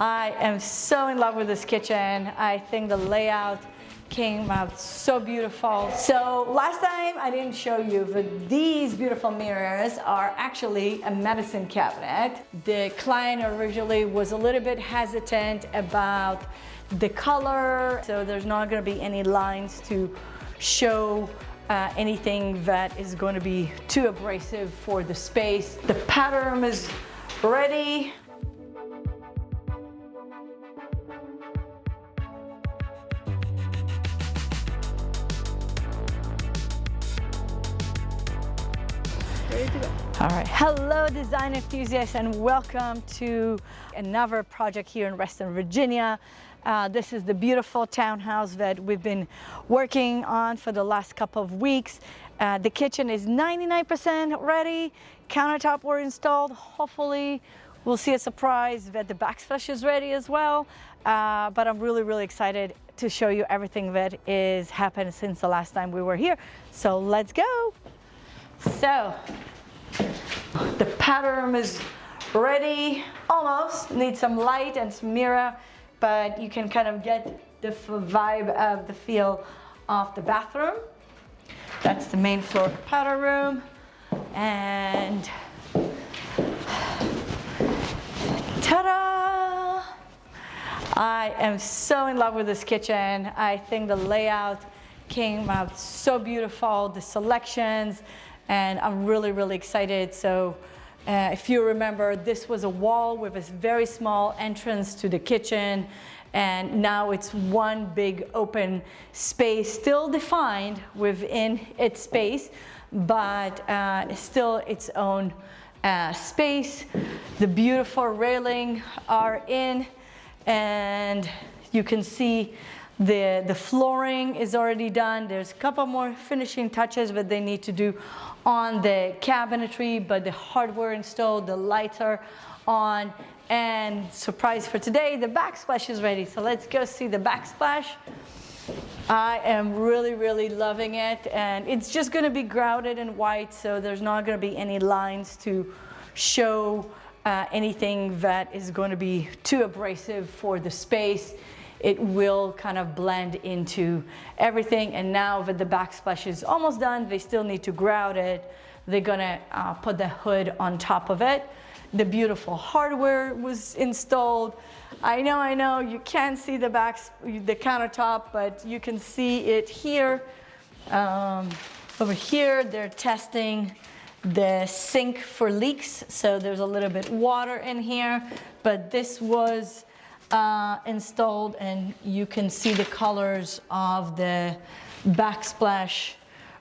I am so in love with this kitchen. I think the layout came out so beautiful. So last time I didn't show you, but these beautiful mirrors are actually a medicine cabinet. The client originally was a little bit hesitant about the color, so there's not going to be any lines to show anything that is going to be too abrasive for the space. The pattern is ready. All right, hello design enthusiasts and welcome to another project here in Western Virginia. This is the beautiful townhouse that we've been working on for the last couple of weeks. The kitchen is 99% ready. Countertop were installed. Hopefully we'll see a surprise that the backsplash is ready as well. But I'm really excited to show you everything that is happened since the last time we were here. So let's go. So the pattern is ready, almost. Need some light and some mirror, but you can kind of get the vibe of the feel of the bathroom. That's the main floor powder room. And ta-da! I am so in love with this kitchen. I think the layout came out so beautiful, the selections, and I'm really excited. So if you remember, this was a wall with a very small entrance to the kitchen, and now it's one big open space, still defined within its space, but still its own space. The beautiful railing are in, and you can see the flooring is already done. There's a couple more finishing touches that they need to do on the cabinetry, but the hardware installed, the lights are on, and surprise for today, the backsplash is ready. So let's go see the backsplash. I am really loving it, and it's just going to be grouted in white, so there's not going to be any lines to show anything that is going to be too abrasive for the space. It will kind of blend into everything. And now that the backsplash is almost done, they still need to grout it. They're gonna put the hood on top of it. The beautiful hardware was installed. I know, you can't see the countertop, but you can see it here. Over here, they're testing the sink for leaks. So there's a little bit water in here, but this was installed, and you can see the colors of the backsplash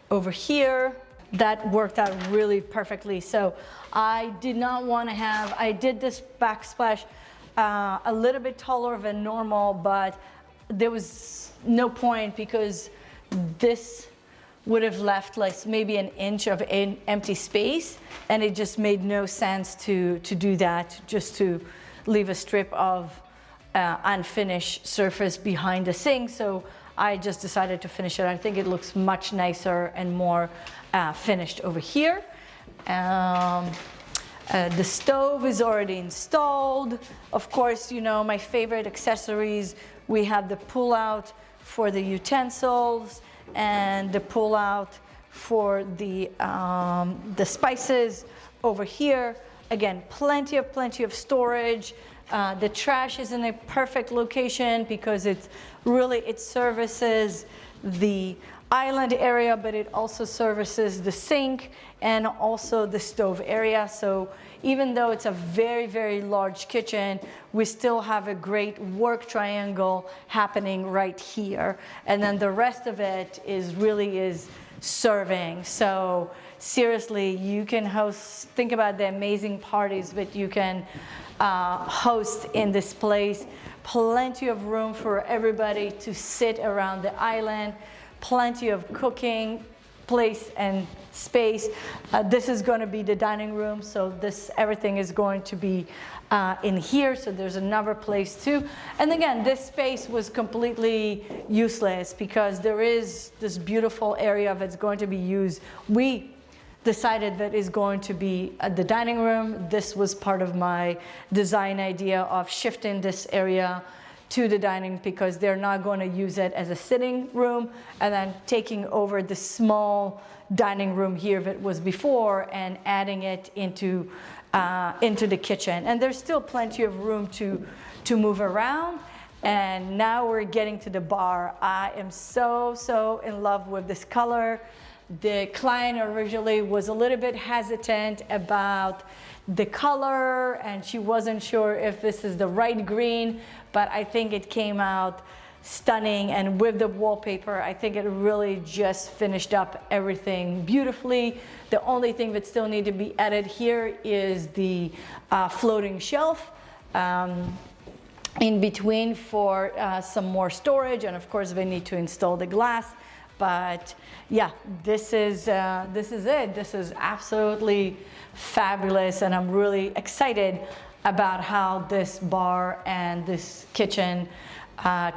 over here. That worked out really perfectly. So I did not want to have, I did this backsplash a little bit taller than normal, but there was no point because this would have left like maybe an inch of an empty space, and it just made no sense to do that, just to leave a strip of unfinished surface behind the sink. So I just decided to finish it. I think it looks much nicer and more finished over here. The stove is already installed. Of course, you know, my favorite accessories, we have the pull out for the utensils and the pull out for the spices over here. Again, plenty of storage. The trash is in a perfect location because it services the island area, but it also services the sink and also the stove area. So even though it's a very large kitchen, we still have a great work triangle happening right here. And then the rest of it is serving. So seriously, you can host, think about the amazing parties that you can host in this place. Plenty of room for everybody to sit around the island. Plenty of cooking place and space. This is going to be the dining room, so everything is going to be in here. So there's another place too. And again, this space was completely useless because there is this beautiful area that's going to be used. We decided that is going to be the dining room. This was part of my design idea of shifting this area to the dining, because they're not going to use it as a sitting room, and then taking over the small dining room here that was before and adding it into the kitchen. And there's still plenty of room to move around. And now we're getting to the bar. I am so in love with this color. The client originally was a little bit hesitant about the color, and she wasn't sure if this is the right green, but I think it came out stunning. And with the wallpaper, I think it really just finished up everything beautifully. The only thing that still need to be added here is the floating shelf in between for some more storage, and of course they need to install the glass. But yeah, this is it. This is absolutely fabulous, and I'm really excited about how this bar and this kitchen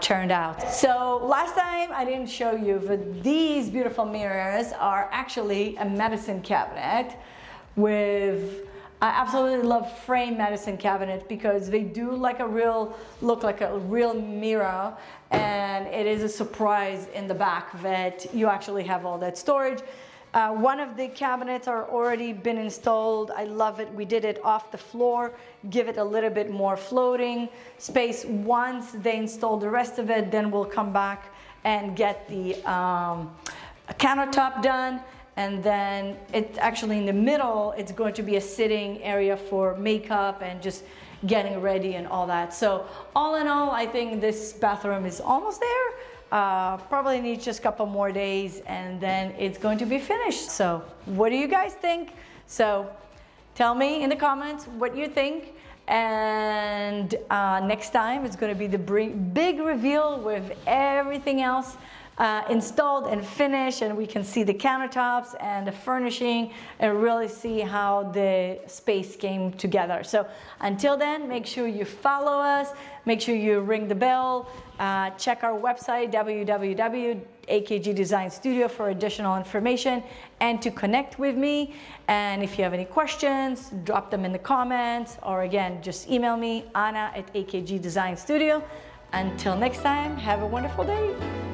turned out. So last time I didn't show you, but these beautiful mirrors are actually a medicine cabinet with, I absolutely love frame medicine cabinet because they do look like a real mirror, and it is a surprise in the back that you actually have all that storage. One of the cabinets are already been installed. I love it. We did it off the floor, give it a little bit more floating space. Once they install the rest of it, then we'll come back and get the countertop done. And then it's actually in the middle, it's going to be a sitting area for makeup and just getting ready and all that. So all in all, I think this bathroom is almost there. Probably needs just a couple more days and then it's going to be finished. So what do you guys think? So tell me in the comments what you think. And next time it's going to be the big reveal with everything else installed and finished, and we can see the countertops and the furnishing and really see how the space came together. So until then, make sure you follow us, make sure you ring the bell, check our website www.AKG Design Studio for additional information and to connect with me. And if you have any questions, drop them in the comments, or again, just email me, Anna at AKG Design Studio. Until next time, have a wonderful day.